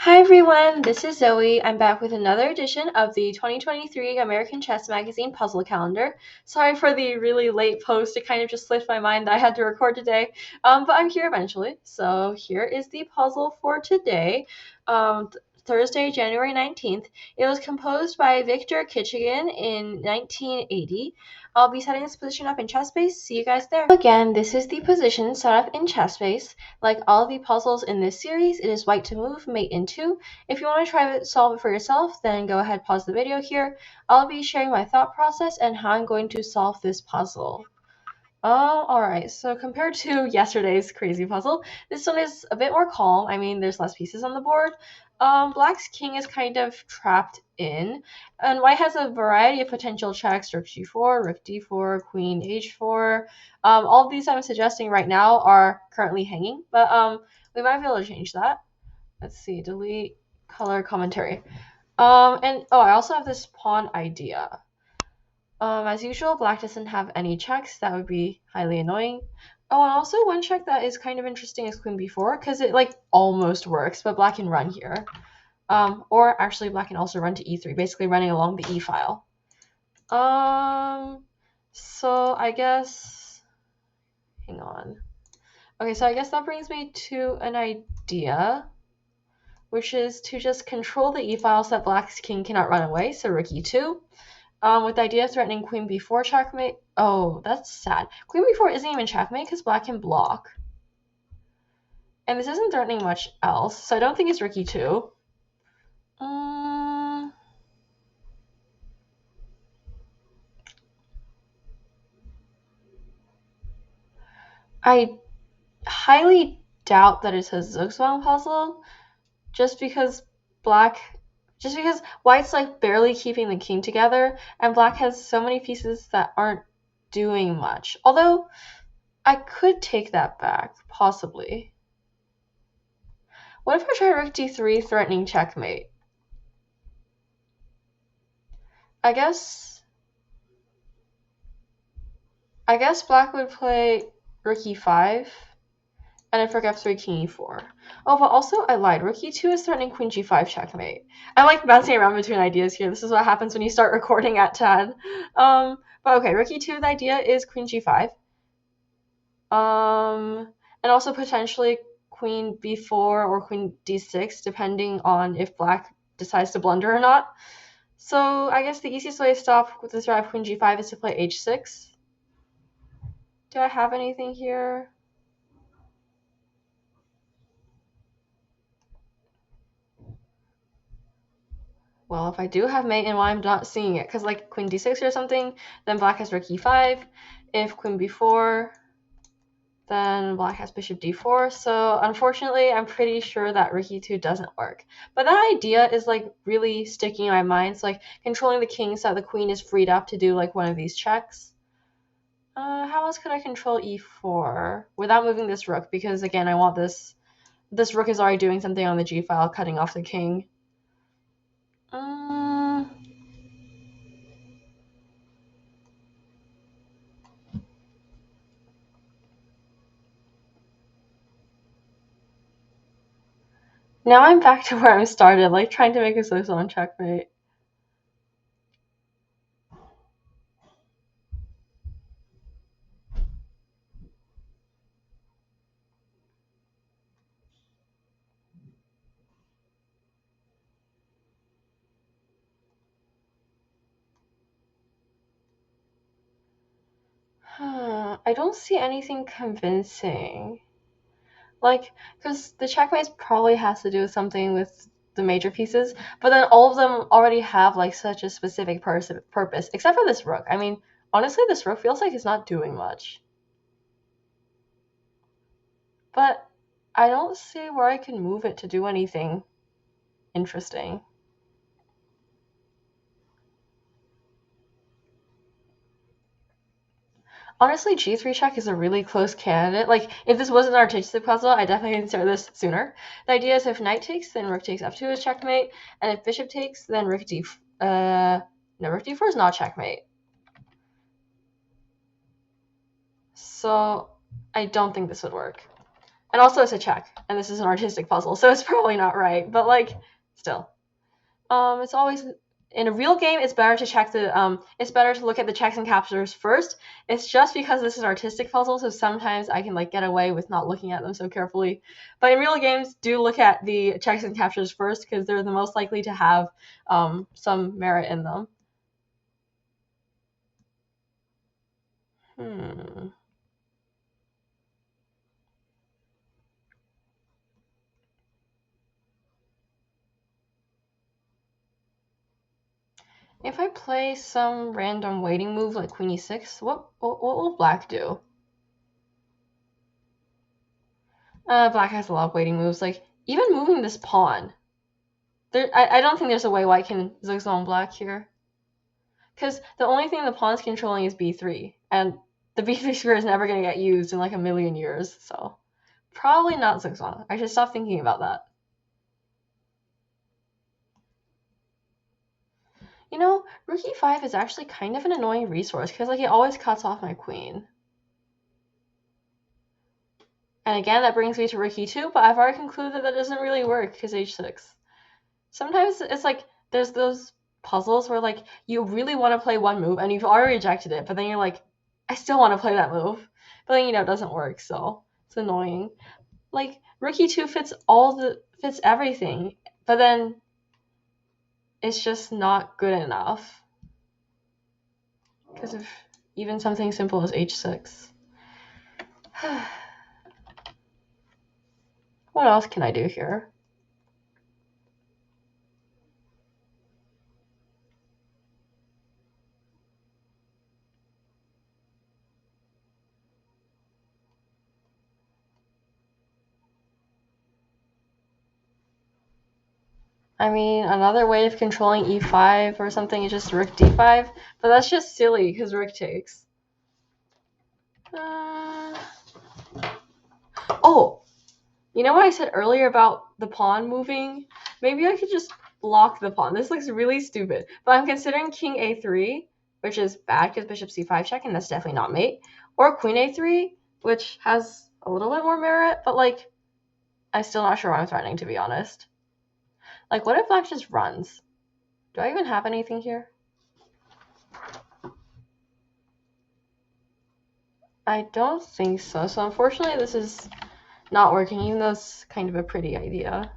Hi everyone, this is Zoe. I'm back with another edition of the 2023 American Chess Magazine puzzle calendar. Sorry for the really late post, it kind of just slipped my mind that I had to record today, but I'm here eventually. So here is the puzzle for today, Thursday, January 19th. It was composed by Victor Kitchigan in 1980. I'll be setting this position up in ChessBase. See you guys there. Again, this is the position set up in ChessBase. Like all of the puzzles in this series, it is white to move, mate in 2. If you want to try to solve it for yourself, then go ahead, pause the video here. I'll be sharing my thought process and how I'm going to solve this puzzle. Alright, so compared to yesterday's crazy puzzle, this one is a bit more calm. I mean, there's less pieces on the board. Black's king is kind of trapped in, and white has a variety of potential checks: rook g4, rook d4, queen h4. All of these I'm suggesting right now are currently hanging, but we might be able to change that. Let's see, delete color commentary. I also have this pawn idea. As usual, black doesn't have any checks. That would be highly annoying. Oh, and also one check that is kind of interesting is queen b4, because it like almost works, but black can run here. Or actually black can also run to e3, basically running along the e file. So I guess, hang on. Okay, so I guess that brings me to an idea, which is to just control the e file so that black's king cannot run away, so rook e2. With the idea of threatening queen b4 checkmate. Oh, that's sad. Queen b4 isn't even checkmate because black can block. And this isn't threatening much else, so I don't think it's rook e2. I highly doubt that it's a Zugzwang puzzle, just because white's like barely keeping the king together, and black has so many pieces that aren't doing much. Although, I could take that back, possibly. What if I try rook d3 threatening checkmate? I guess black would play rook e5, and if rook f3, king e4. Oh, but also I lied. Rook e2 is threatening queen g5 checkmate. I'm like bouncing around between ideas here. This is what happens when you start recording at 10. But okay, rook e2, the idea is queen g5. And also potentially queen b4 or queen d6, depending on if black decides to blunder or not. So I guess the easiest way to stop with the threat of queen g5 is to play h6. Do I have anything here? Well, if I do have mate and why I'm not seeing it, because like queen d6 or something, then black has rook e5. If queen b4, then black has bishop d4. So unfortunately, I'm pretty sure that rook e2 doesn't work. But that idea is like really sticking in my mind. It's like controlling the king so that the queen is freed up to do like one of these checks. How else could I control e4 without moving this rook? Because again, I want this rook is already doing something on the g file, cutting off the king. Now I'm back to where I started, like trying to make a Zugzwang checkmate. I don't see anything convincing. Like, because the checkmate probably has to do with something with the major pieces, but then all of them already have like such a specific purpose, except for this rook. I mean, honestly, this rook feels like it's not doing much. But I don't see where I can move it to do anything interesting. Honestly, g3 check is a really close candidate. Like, if this wasn't an artistic puzzle, I definitely consider this sooner. The idea is if knight takes, then rook takes f2 is checkmate, and if bishop takes, then rook rook d4 is not checkmate. So, I don't think this would work. And also it's a check, and this is an artistic puzzle, so it's probably not right, but like, still. It's always in a real game. It's better to check the It's better to look at the checks and captures first. It's just because this is artistic puzzle, so sometimes I can like get away with not looking at them so carefully. But in real games, do look at the checks and captures first because they're the most likely to have some merit in them. If I play some random waiting move like Queen e6, what will Black do? Black has a lot of waiting moves, like even moving this pawn. I don't think there's a way White can zigzag Black here. Because the only thing the pawn's controlling is b3, and the b3 square is never going to get used in like a million years, so probably not zigzag. I should stop thinking about that. You know, rook e5 is actually kind of an annoying resource because like it always cuts off my queen. And again, that brings me to rook e2, but I've already concluded that doesn't really work because h6. Sometimes it's like there's those puzzles where like you really want to play one move and you've already rejected it, but then you're like, I still want to play that move, but then it doesn't work, so it's annoying. Like rook e2 fits everything, but then it's just not good enough because of even something simple as h6. What else can I do here? I mean, another way of controlling e5 or something is just rook d5, but that's just silly because rook takes. Oh, you know what I said earlier about the pawn moving? Maybe I could just block the pawn. This looks really stupid, but I'm considering king a3, which is bad because bishop c5 check, and that's definitely not mate, or queen a3, which has a little bit more merit, but like, I'm still not sure what I'm threatening, to be honest. Like, what if black just runs? Do I even have anything here? I don't think so. So unfortunately, this is not working, even though it's kind of a pretty idea.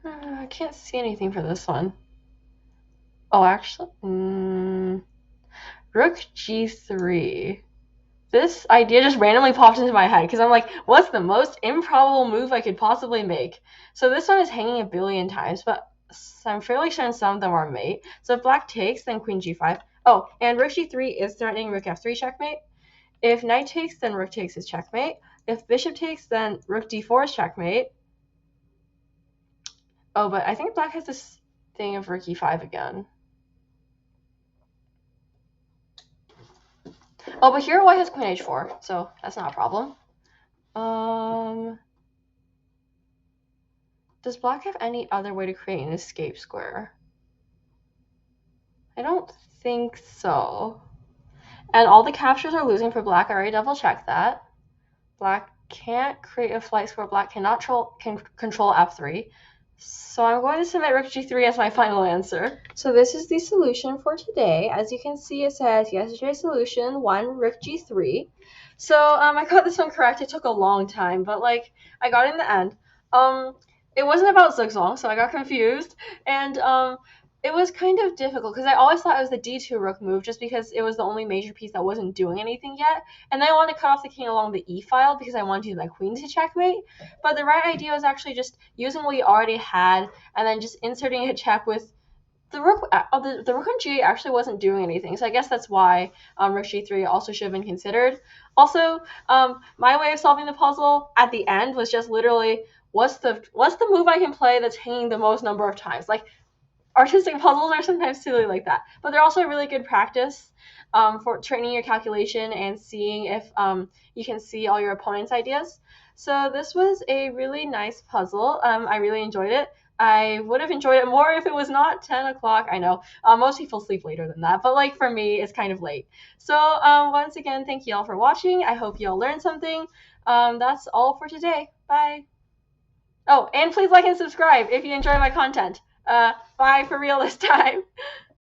I can't see anything for this one. Oh, actually, rook g3. This idea just randomly popped into my head because I'm like, what's the most improbable move I could possibly make? So this one is hanging a billion times, but I'm fairly certain some of them are mate. So if black takes, then queen g5. Oh, and rook g3 is threatening rook f3 checkmate. If knight takes, then rook takes is checkmate. If bishop takes, then rook d4 is checkmate. Oh, but I think black has this thing of rook e5 again. Oh, but here white has queen h4, so that's not a problem. Does black have any other way to create an escape square? I don't think so. And all the captures are losing for black. I already double checked that. Black can't create a flight square. Black cannot control f3. So I'm going to submit rook g3 as my final answer. So this is the solution for today. As you can see, it says yesterday's solution 1, rook g3. So I got this one correct. It took a long time, but like I got it in the end. It wasn't about zigzag, so I got confused, and it was kind of difficult because I always thought it was the d2 rook move just because it was the only major piece that wasn't doing anything yet, and then I wanted to cut off the king along the e file because I wanted to use my queen to checkmate. But the right idea was actually just using what you already had and then just inserting a check with the rook. The rook on g8 actually wasn't doing anything, so I guess that's why rook g3 also should have been considered. Also, my way of solving the puzzle at the end was just literally what's the move I can play that's hanging the most number of times. Like, artistic puzzles are sometimes silly like that, but they're also a really good practice for training your calculation and seeing if you can see all your opponent's ideas. So this was a really nice puzzle. I really enjoyed it. I would have enjoyed it more if it was not 10 o'clock. I know most people sleep later than that, but like for me, it's kind of late. So once again, thank you all for watching. I hope you all learned something. That's all for today. Bye. Oh, and please like and subscribe if you enjoy my content. Bye for real this time.